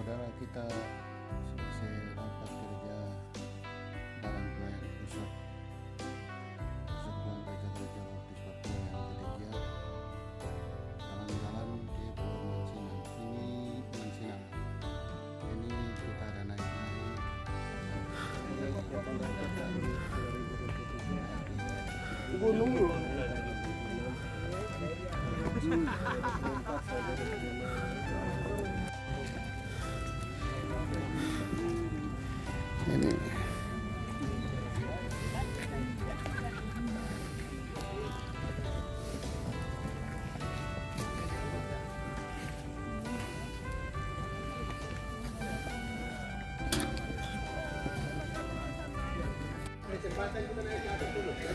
saudara kita selesai rapat kerja dalam pelayan pusat Persekutuan Gereja-Gereja Baptis Papua yang Gereja jalan-jalan di Pulau Mansinam. Ini kita ada naik-naik gunung dulu.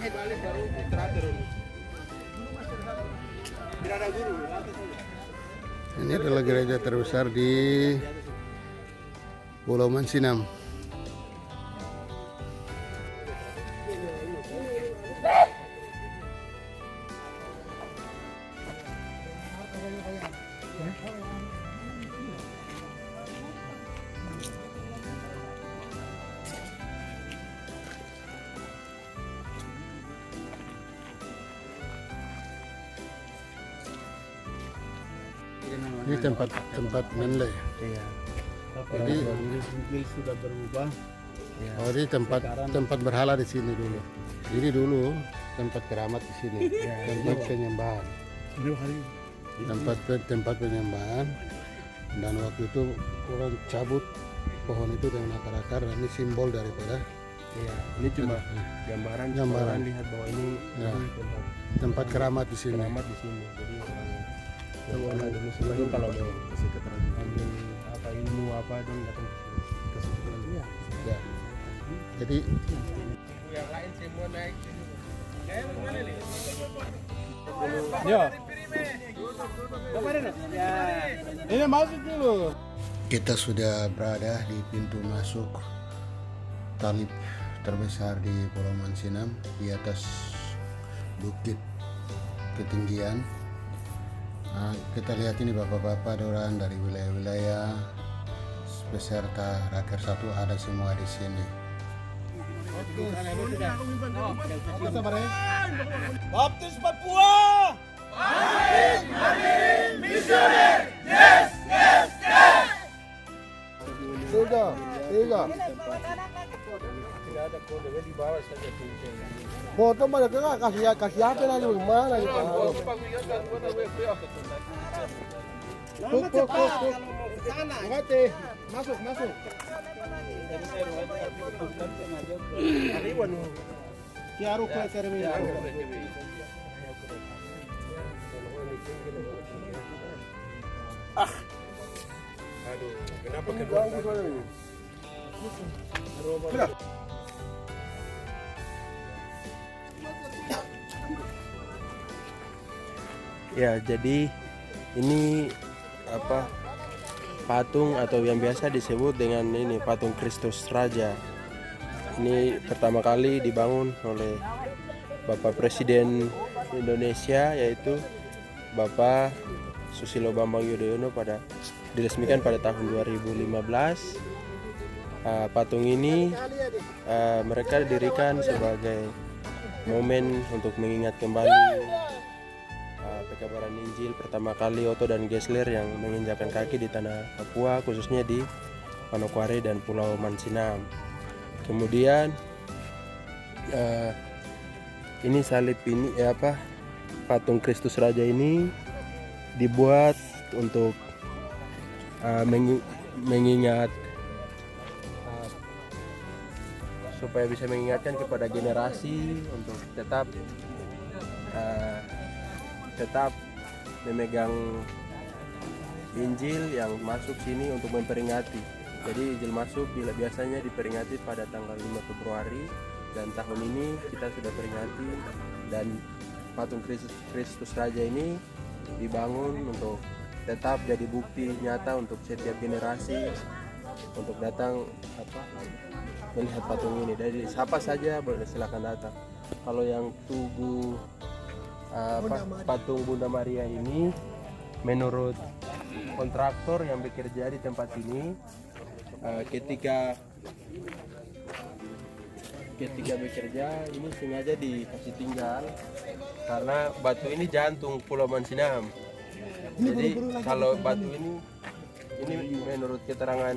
ini Balik baru terakhir dulu. Tidak ada guru. Ini adalah gereja terbesar di Pulau Mansinam. Ini tempat menlay. Iya. Jadi sudah berubah. Ya. oh, ini tempat berhala di sini dulu. Ini dulu tempat keramat di sini. Ya, tempat penyembahan. Tempat penyembahan. Dan waktu itu orang cabut pohon itu dengan akar-akar. Dan ini simbol daripada. Iya. Ini cuma gambaran. Orang lihat bahwa ini Ya. Tempat keramat di sini. Keramat di sini. Jadi orang dulu sebelum kalau mau ambil apa ilmu apa dong datang ke sini. Iya. Ya. Jadi Yang lain semua naik. Yo. Ya. Ini masuk dulu. kita sudah berada di pintu masuk talib terbesar di Pulau Mansinam di atas bukit ketinggian. Nah, kita lihat ini bapak-bapak orang dari wilayah-wilayah beserta raker satu ada semua di sini. Baptis Papua. Tiga. Tidak ada kode di bawah saja tulisan. Foto mana kena kasih apa lagi mana nih Pak? Ngate, masuk. Ariwan. Kiaru ke terminal. Aduh, kenapa kedua? Ya, jadi ini apa patung atau yang biasa disebut dengan ini patung Kristus Raja. Ini pertama kali dibangun oleh Bapak Presiden Indonesia yaitu Bapak Susilo Bambang Yudhoyono diresmikan pada tahun 2015. Patung ini mereka didirikan sebagai momen untuk mengingat kembali pekabaran Injil pertama kali Otto dan Gessler yang menginjakkan kaki di tanah Papua, khususnya di Manokwari dan Pulau Mansinam. Kemudian ini salib ini patung Kristus Raja ini dibuat untuk mengingat supaya bisa mengingatkan kepada generasi untuk tetap memegang Injil yang masuk sini untuk memperingati. Jadi Injil masuk biasanya diperingati pada tanggal 5 Februari dan tahun ini kita sudah peringati, dan patung Kristus Raja ini dibangun untuk tetap jadi bukti nyata untuk setiap generasi untuk datang melihat patung ini. Dari siapa saja boleh silakan datang. Kalau yang tugu patung Bunda Maria ini menurut kontraktor yang bekerja di tempat ini. Ketika bekerja ini sengaja dikasih tinggal karena batu ini jantung Pulau Mansinam. Jadi kalau batu ini menurut keterangan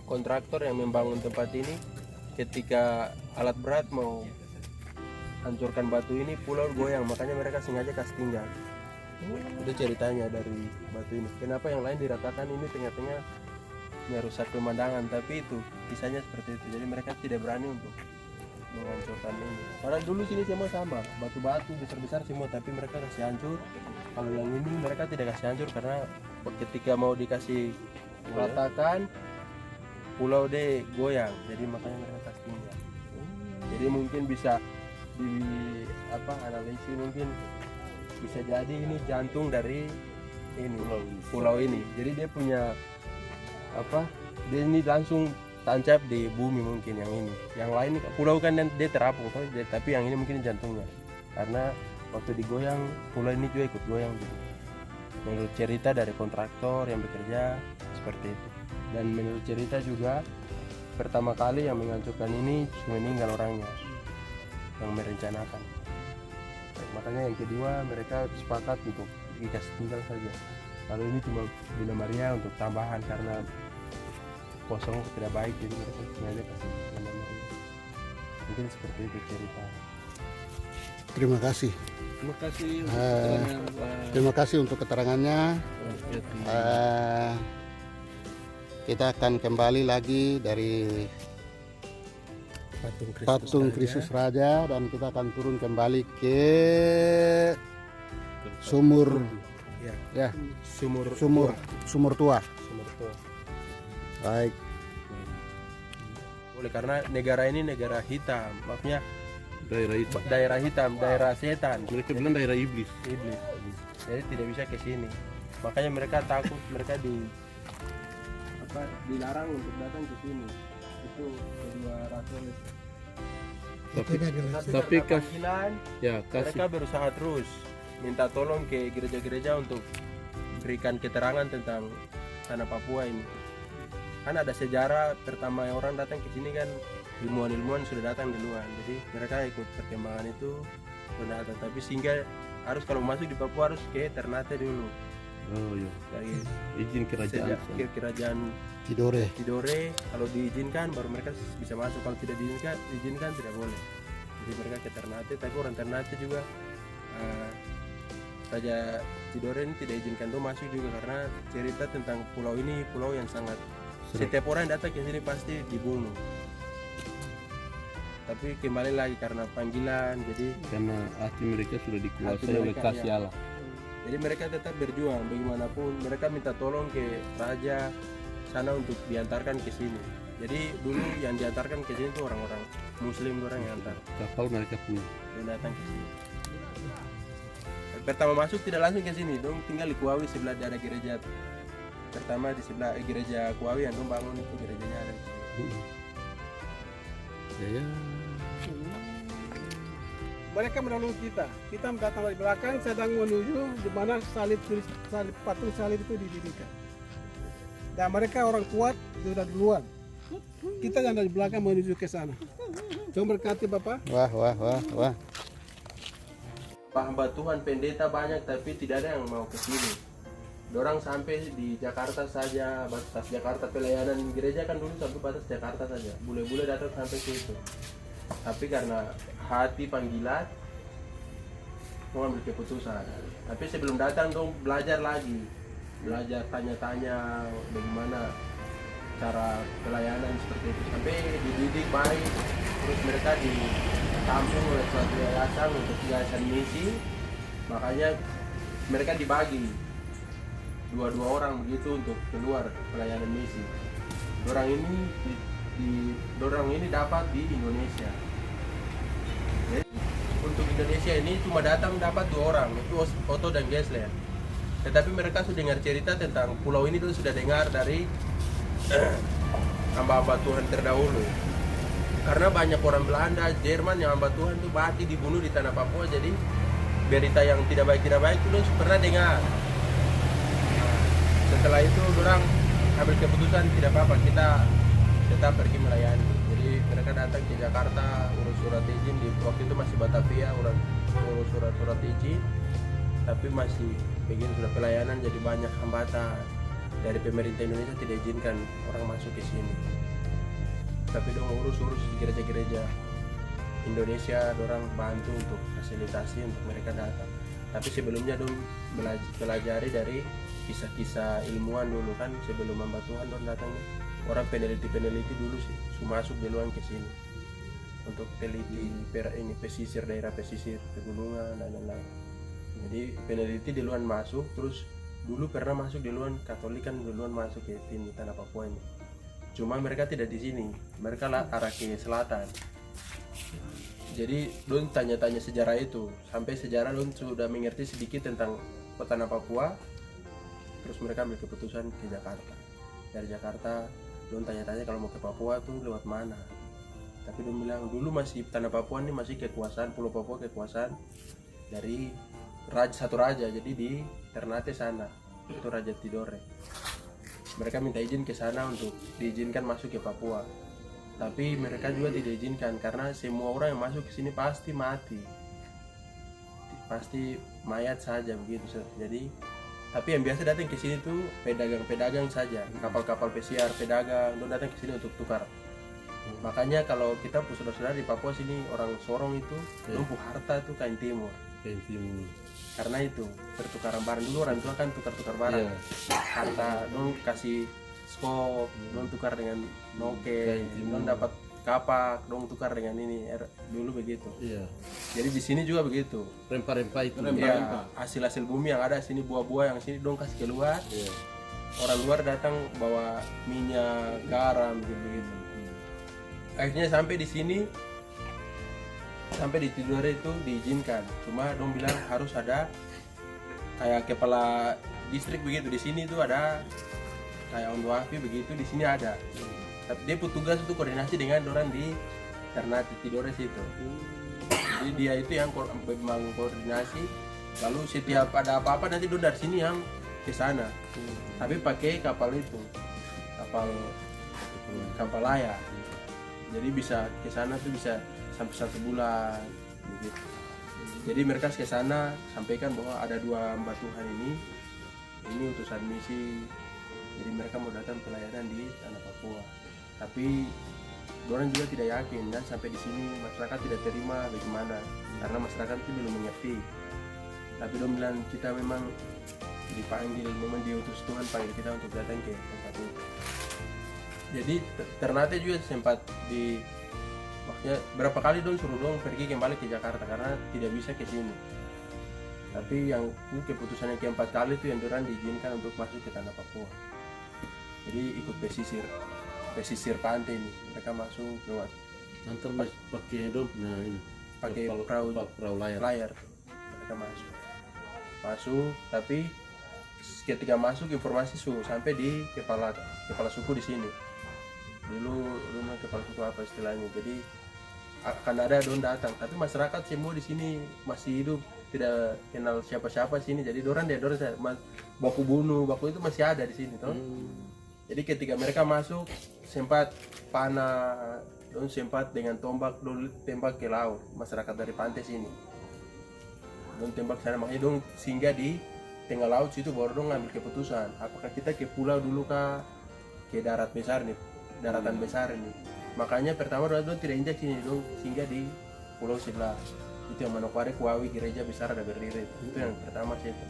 kontraktor yang membangun tempat ini, ketika alat berat mau hancurkan batu ini, pulau goyang, makanya mereka sengaja kasih tinggal. Itu ceritanya dari batu ini. Kenapa yang lain diratakan, ini tengah-tengah merusak pemandangan, tapi itu kisahnya seperti itu. Jadi mereka tidak berani untuk menghancurkan ini. Karena dulu sini semua sama, batu-batu besar-besar semua, tapi mereka kasih hancur. Kalau yang ini mereka tidak kasih hancur karena ketika mau dikasih ratakan, pulau deh goyang. Jadi makanya mereka kasih tinggal. Jadi mungkin bisa di analisis, mungkin bisa jadi ini jantung dari ini pulau ini. Jadi dia punya dia ini langsung tancap di bumi mungkin yang ini. Yang lain pulau kan dia terapung, tapi yang ini mungkin jantungnya. Karena waktu digoyang pulau ini juga ikut goyang gitu. Menurut cerita dari kontraktor yang bekerja seperti itu. Dan menurut cerita juga pertama kali yang menghancurkan ini meninggal orangnya yang merencanakan. Makanya yang kedua mereka sepakat untuk dikasih tinggal saja. Kalau ini cuma Bunda Maria untuk tambahan karena kosong tidak baik, jadi mereka sengaja kasih Bunda Maria. Mungkin seperti itu cerita. Terima kasih. Terima kasih. Terima kasih untuk keterangannya. Kita akan kembali lagi dari patung Kristus Raja dan kita akan turun kembali ke sumur tua. Baik. Boleh, karena negara ini negara hitam, maksudnya Daerah hitam. daerah setan. Mereka bilang daerah iblis. Jadi tidak bisa ke sini. Makanya mereka takut, mereka dilarang untuk datang ke sini. Itu kedua rasul. Tapi Mereka berusaha terus minta tolong ke gereja-gereja untuk berikan keterangan tentang tanah Papua ini. Kan ada sejarah pertama orang datang ke sini kan ilmuwan-ilmuwan sudah datang duluan. Jadi mereka ikut perkembangan itu datang. Tapi sehingga harus kalau masuk di Papua harus ke Ternate dulu. Oh iya. Dari Izin kerajaan. kerajaan Tidore. kalau diizinkan baru mereka bisa masuk, kalau tidak diizinkan tidak boleh. Jadi mereka ke Ternate, tapi orang Ternate juga Raja Tidore ini tidak izinkan tuh masuk juga karena cerita tentang pulau ini pulau yang sangat setiap orang yang datang ke sini pasti dibunuh. Tapi kembali lagi karena panggilan, jadi Karena hati mereka sudah dikuasai Hati oleh mereka, kasih ya. Allah. jadi mereka tetap berjuang bagaimanapun. Mereka minta tolong ke raja sana untuk diantarkan ke sini. Jadi dulu yang diantarkan ke sini itu orang-orang Muslim, orang yang antar. Kapal mereka punya. Dia datang ke sini. Pertama masuk tidak langsung ke sini, dong tinggal di Kuawi sebelah ada gereja. Pertama di sebelah gereja Kuawi yang dong bangun itu gerejanya ada. Ya. Mereka mendahului kita datang dari belakang sedang menuju di mana patung salib itu didirikan. Dan mereka orang kuat sudah duluan. Kita yang dari belakang menuju ke sana. Coba berkati Bapak. Wah. Hamba Tuhan pendeta banyak tapi tidak ada yang mau ke sini. Dorang sampai di Jakarta saja, batas Jakarta pelayanan gereja kan dulu sampai batas Jakarta saja. Bule-bule datang sampai situ. Tapi karena hati panggilan mau ambil keputusan. Tapi sebelum datang dong belajar lagi, belajar tanya-tanya bagaimana cara pelayanan seperti itu. Sampai dididik baik, terus mereka ditampung oleh suatu yayasan untuk yayasan misi. Makanya mereka dibagi dua orang begitu untuk keluar pelayanan misi. Dorang ini dapat di Indonesia. Jadi untuk Indonesia ini cuma datang dapat 2 orang, itu Otto dan Gessler. Tetapi mereka sudah dengar cerita tentang pulau ini dulu, sudah dengar dari hamba-hamba Tuhan terdahulu. Karena banyak orang Belanda, Jerman yang hamba Tuhan itu mati dibunuh di tanah Papua. Jadi berita yang tidak baik itu pernah dengar. setelah itu orang ambil keputusan tidak apa-apa, kita tetap pergi melayani. Jadi mereka datang ke Jakarta urus surat izin, di waktu itu masih Batavia, urus surat izin, tapi masih begini sudah pelayanan jadi banyak hambatan dari pemerintah Indonesia tidak izinkan orang masuk ke sini. Tapi dong urus di gereja-gereja Indonesia, orang bantu untuk fasilitasi untuk mereka datang. Tapi sebelumnya dong pelajari dari kisah-kisah ilmuwan dulu kan, sebelum hamba Tuhan dong datangnya orang peneliti dulu sih masuk duluan ke sini untuk teliti pesisir, daerah pesisir, pegunungan dan lain-lain. Jadi peneliti duluan masuk, terus dulu pernah masuk duluan Katolik kan duluan masuk ke sini tanah Papua ini. Cuma mereka tidak di sini, mereka lah arah ke selatan. Jadi don tanya-tanya sejarah itu, sampai sejarah don sudah mengerti sedikit tentang tanah Papua. Terus mereka ambil keputusan ke Jakarta. Dari Jakarta don tanya-tanya kalau mau ke Papua tuh lewat mana. Tapi don bilang dulu masih tanah Papua ini masih kekuasaan Pulau Papua, kekuasaan dari satu raja. Jadi di Ternate sana itu Raja Tidore. Mereka minta izin ke sana untuk diizinkan masuk ke Papua. Tapi mereka juga tidak izinkan karena semua orang yang masuk ke sini pasti mati. Pasti mayat saja begitu. Jadi tapi yang biasa datang ke sini tuh pedagang-pedagang saja, kapal-kapal pesiar, pedagang, don datang ke sini untuk tukar. Makanya kalau kita saudara-saudara di Papua sini orang Sorong itu lumpuh harta tuh kain timur. Karena itu pertukaran barang dulu orang tua kan tukar-tukar barang. Harta don kasih skop, don tukar dengan noke, don dapat kapak, don tukar dengan ini dulu begitu. Jadi di sini juga begitu. Rempah-rempah itu. Hasil-hasil bumi yang ada sini, buah-buah yang sini don kasih keluar. Orang luar datang bawa minyak, garam gitu. Akhirnya sampai di sini, sampai di Tidore itu diizinkan. Cuma dong bilang harus ada kayak kepala distrik begitu. Di sini itu ada kayak Ondoafi begitu, di sini ada. Tapi dia petugas itu koordinasi dengan orang di Ternate Tidore situ. Jadi dia itu yang memang koordinasi. Lalu setiap ada apa-apa nanti dia dari sini yang ke sana. Tapi pakai kapal itu, kapal layar. Jadi bisa ke sana tuh bisa sampai 1 bulan begitu. Jadi mereka ke sana sampaikan bahwa ada 2 hamba Tuhan ini utusan misi. Jadi mereka mau datang pelayanan di tanah Papua. Tapi orang juga tidak yakin dan sampai di sini masyarakat tidak terima bagaimana karena masyarakat itu belum mengerti. Tapi dia bilang kita memang dipanggil, memang diutus Tuhan panggil kita untuk datang ke tempat ini. Jadi Ternate juga sempat maksudnya berapa kali dong suruh dong pergi kembali ke Jakarta karena tidak bisa ke sini. Tapi yang keputusan yang keempat kali itu yang orang diizinkan untuk masuk ke tanah Papua. Jadi ikut pesisir pantai ini, mereka masuk lewat Nanti pakai dong, nah ini pakai perahu layar. Mereka masuk, tapi ketika masuk informasi sampai di kepala suku di sini. Dulu rumah kepala suku apa istilahnya. Jadi akan ada don datang, tapi masyarakat semua di sini masih hidup, tidak kenal siapa-siapa sini. Jadi dorang baku bunuh, baku itu masih ada di sini toh. Jadi ketika mereka masuk sempat panah, don sempat dengan tombak don tembak ke laut masyarakat dari pantai sini. Don tembak sana, makanya dong singgah di tengah laut situ baru dong ngambil keputusan apakah kita ke pulau dulu kah, ke darat besar nih, daratan besar ini. Makanya pertama dong tidak injak sini, dong singgah di pulau sebelah. Itu yang Manokwari, Kuawi, gereja besar ada berdiri. Itu yang pertama situ.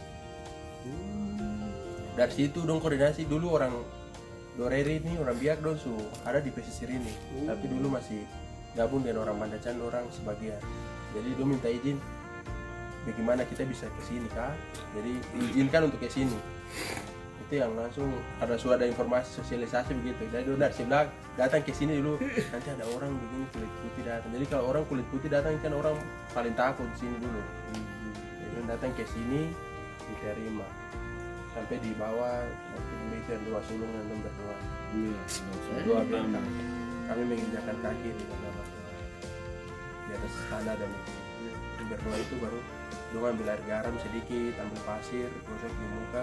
Dari situ dong koordinasi dulu orang Doreri ini, orang Biak dong ada di pesisir ini. Tapi dulu masih gabung dengan orang Mandacan, orang sebagian. Jadi dong minta izin bagaimana kita bisa ke sini kah? Jadi diizinkan untuk ke sini. Itu yang langsung ada informasi sosialisasi begitu. Jadi dari sebelah datang ke sini dulu, nanti ada orang begini kulit putih datang. Jadi kalau orang kulit putih datang kan orang paling takut di sini dulu. Jadi datang ke sini diterima. Sampai di bawah meter 2 sulung dan berdua. Dua bintang. Kami menginjakan kaki di di atas tanah dan berdua itu baru dong ambil air garam sedikit, ambil pasir, gosok di muka,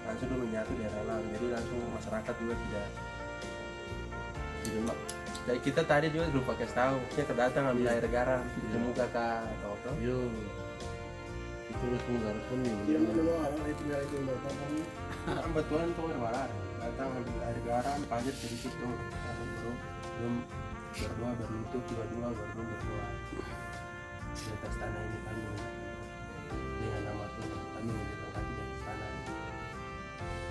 langsung dulu menyatu di area laut, jadi langsung masyarakat juga tidak kayak kita tadi juga lupa kasih tahu kita datang ambil air garam ketemu kakak atau apa Yo. Itu langsung harus pun nih. Betulan tuh berbalar datang ambil air garam pajak sedikit tuh belum berdoa berlutut dua-dua baru berdoa di atas tanah ini kami dengan nama Tuhan kami menjadikan kaki di atas tanah ini.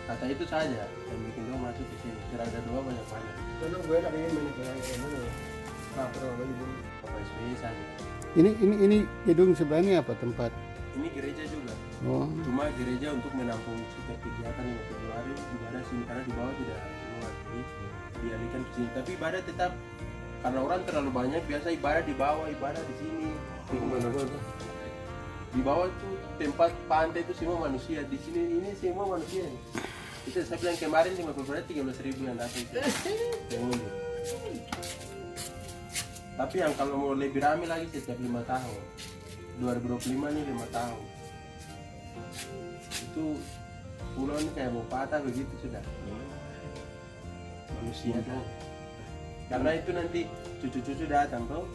Kata itu saja yang bikin doa masuk ke sini. Tidak ada doa banyak-banyak. Karena gue ada ingin menikah mana? Nah, terus lagi dulu. Bapak SBY saja. Ini gedung sebelahnya apa tempat? Ini gereja juga. Oh, Cuma gereja untuk menampung setiap kegiatan 5 Februari ibadah sini karena di bawah tidak muat. Jadi dialihkan ke sini. Tapi ibadah tetap karena orang terlalu banyak biasa ibadah di bawah, ibadah di sini. Di bawah itu tempat pantai itu semua manusia. Di sini ini semua manusia. Itu saya bilang kemarin 5 Februari 13.000 yang datang. Yang unjuk. Tapi yang kalau mau lebih ramai lagi setiap 5 tahun. 2025 nih 5 tahun. Itu pulau ini kayak mau patah begitu sudah. Manusia kan. Karena itu nanti cucu-cucu datang tuh.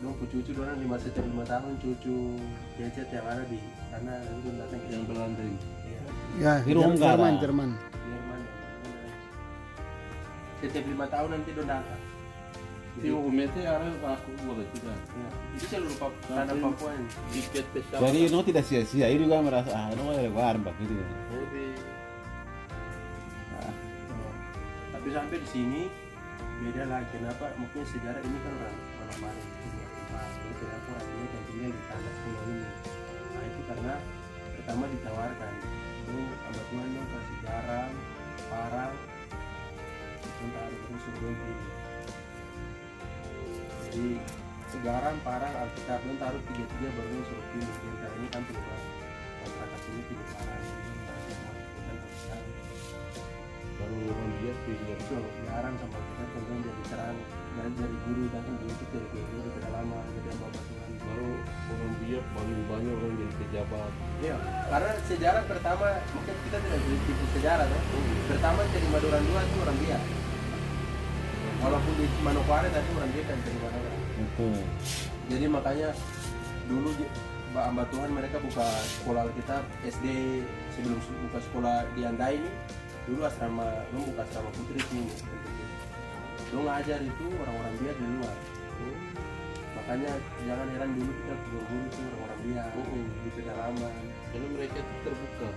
Dong cucu orang setiap 5 tahun cucu gadget yang ada di sana nanti datang ke Yang berlantai. Iya. ya Jerman. Jerman. Setiap 5 tahun nanti dong datang. Di UMT ada aku boleh juga. Ya. Itu seluruh tanah Papua ini. Tiket pesawat. Jadi no tidak sia-sia, ini juga merasa no ada lebaran pak gitu. Jadi, tapi sampai di sini beda lagi. Kenapa? Mungkin sejarah ini kan orang Mari ini kenapa orang ini yang tinggal di tanah pulau ini. Nah itu karena pertama ditawarkan itu abad Tuhan dong kasih garam, parang, itu taruh terus sebelum ini. Jadi garam, parang, alkitab dong taruh 3 baru suruh pilih. Yang ini kan pilih masyarakat ini pilih parang. Baru orang lihat video Itu garam sama kita kemudian jadi serang dari guru datang dulu itu dari guru ke lama jadi hamba Tuhan. baru orang lihat paling banyak orang jadi pejabat. Iya, karena sejarah pertama mungkin kita tidak kritik sejarah tuh. Pertama jadi Maduran 2 itu orang dia. Walaupun di Manokwari tapi orang dia kan jadi Maduran. Betul. Jadi makanya dulu hamba Tuhan mereka buka sekolah Alkitab SD sebelum buka sekolah di Andai ini dulu asrama buka asrama putri sini. Lo ngajar itu orang-orang dia di luar. Makanya jangan heran dulu kita guru itu orang-orang dia di pedalaman. Karena mereka itu terbuka.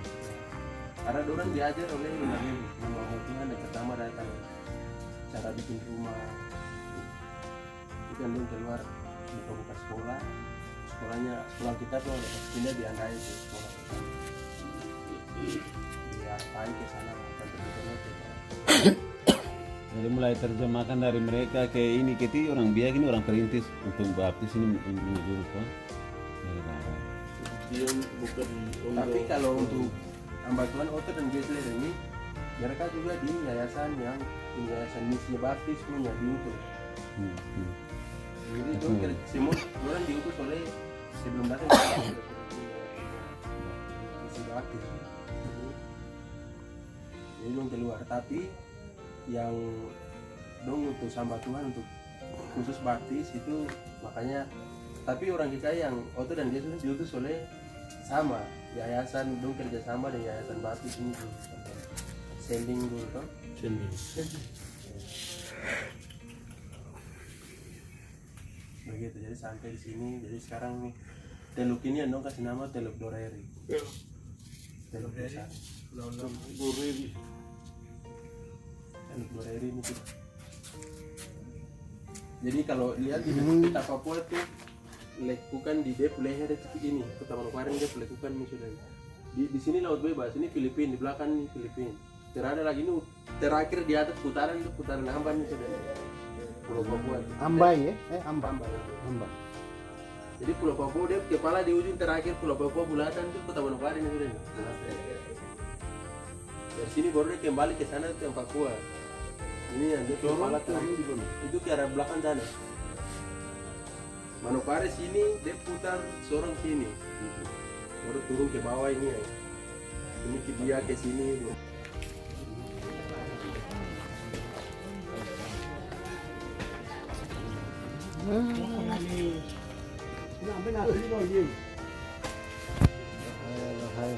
Karena orang diajar oleh nama Tuhan yang pertama datang cara bikin rumah. Itu kan dong keluar buka sekolah. Sekolah kita tuh ada pindah di Andai itu sekolah kita. Dia apa ke sana Jadi mulai terjemahkan dari mereka ke ini keti orang biak ini orang perintis untuk baptis ini dulu pak. Dia bukan Tapi kalau untuk hamba Tuhan Otto dan Gisler ini mereka juga di yayasan misi baptis punya diutus. Jadi itu semua orang diutus oleh sebelum datang misi baptis. Jadi dong keluar tapi yang dong untuk hamba Tuhan untuk khusus baptis itu makanya tapi orang kita yang Otto dan Gisler diutus oleh sama yayasan dong kerjasama dengan yayasan baptis ini tuh sending dulu toh sendiri. begitu jadi sampai di sini jadi sekarang nih teluk ini dong kasih nama teluk Doreri teluk besar Boreri. teluk Doreri ini tuh jadi kalau lihat di peta Papua tuh lekukan di dep leher itu ini kota Manokwari dia lekukan ini sudah di sini laut bebas ini Filipina di belakang ini Filipina terada lagi ini terakhir di atas putaran itu putaran Amban ini sudah Pulau Papua Ambai ya? Ambai. Amban. Jadi Pulau Papua dia kepala di ujung terakhir Pulau Papua bulatan itu kota Manokwari ini sudah dari sini baru dia kembali ke sana ke Papua ini yang dia kepala itu ke arah belakang sana Manokwari sini dia putar sorong sini baru turun ke bawah ini ya Sedikit dia ke sini. Hai.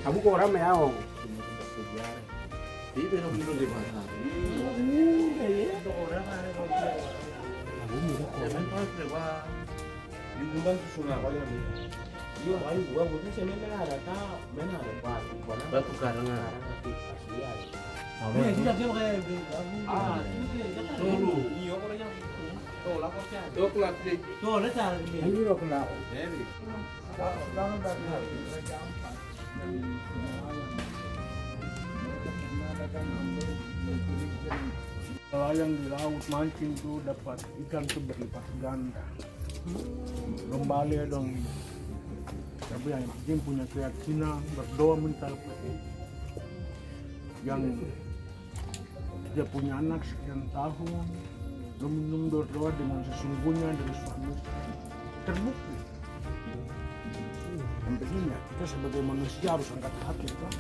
Kamu kok orang meong. Itu yang belum dibahas. Jangan pas lewat di Gumbang Susunga. Batu karangan. Dulu. Tuh kelas di. Ini lo kenal. Nelayan di laut mancing tuh dapat ikan tuh berlipat ganda. Kembali dong. Tapi yang penting punya keyakinan, berdoa minta yang dia punya anak sekian tahun, minum berdoa dengan sesungguhnya dari suami istri. Terbukti. Yang pentingnya kita sebagai manusia harus angkat hati kan?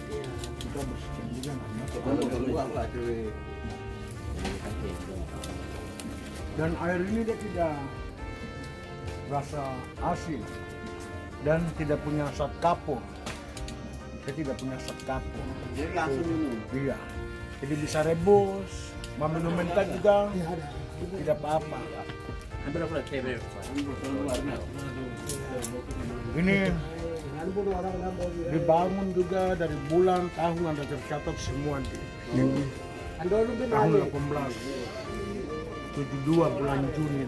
Kita bersikap dengan anak. Dan air ini dia tidak rasa asin dan tidak punya zat kapur. Dia tidak punya zat kapur. Jadi langsung minum. Iya. Jadi bisa rebus, mau minum mentah juga tidak apa-apa. Ini dibangun juga dari bulan tahun ada tercatat semua di tahun 1872 bulan Juni.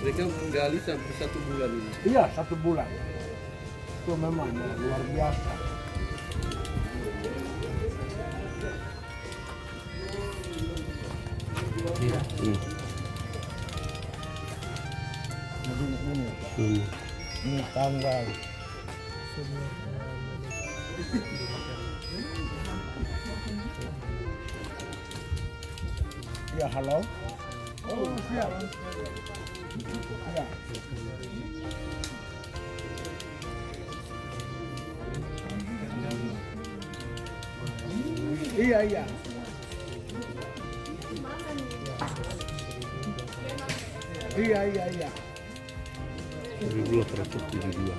Mereka menggali sampai 1 bulan ini. Iya, 1 bulan. Itu memang luar biasa. Ini tanggal. Ya, halo. Oh, siap. Ya. Iya, iya. Iya, iya, iya. 1872.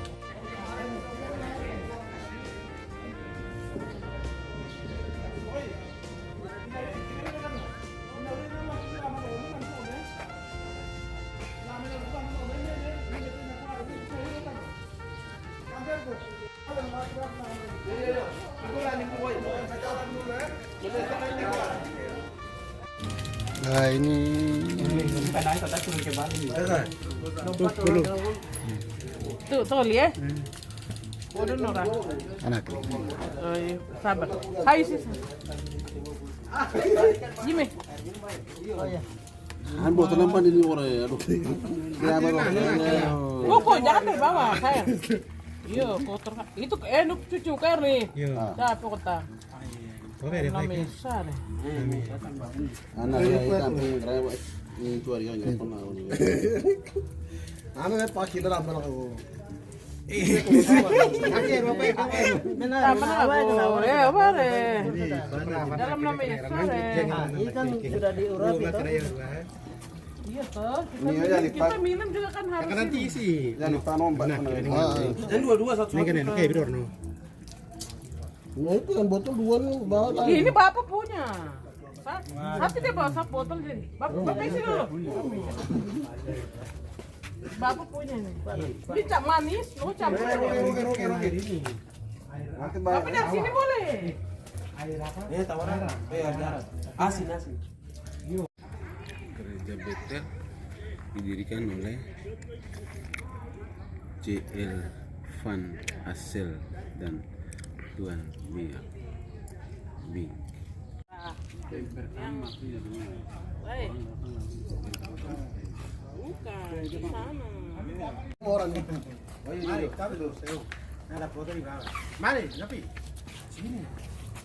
Nah ini Tuh lihat. Udah Nora. anak. Sabar. Hai sih. Jimmy. Kan botol lampan ini orang ya. Aduh. Kenapa kok? Kok jangan terbawa, sayang. Iya, kotor. Itu enak cucu kayak nih. Dah pokoknya. Namanya sana. Anak ya kampung kerja ini tuh hari ini pernah ini. Anak pakai dalam mana kau? Dalam namanya sare. Ini kan sudah diurap itu. Iya toh, Ini aja lipat. kita minum juga kan harus. Kan nanti isi. Jangan lupa nomor. Dan dua-dua satu. Ini kan kayak bidor no. Nah itu yang botol dua nih bawa. Ini bapak punya. Tapi dia bawa satu botol jadi. Bapak isi dulu. Bapak punya nih. Ini cap manis, lo campur. Tapi dari sini boleh. Tawaran. Asin. Gereja Betel didirikan oleh C.L. Van Assel dan Tuan Mia Bing. Bukan, di sana. Orang itu. Mari, kami dulu. Ada foto di bawah. Mari, tapi sini.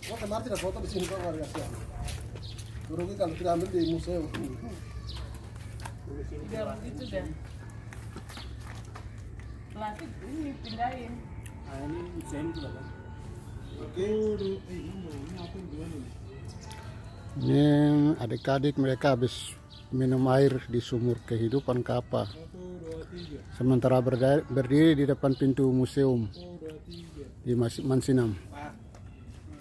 Wah, kemarin tidak foto di sini kok warga siapa. Rugi kalau tidak ambil di museum. Biar gitu dah. Plastik ini pindahin. Ini adik-adik mereka habis minum air di sumur kehidupan Kapa. Sementara berdiri di depan pintu museum di Mansinam.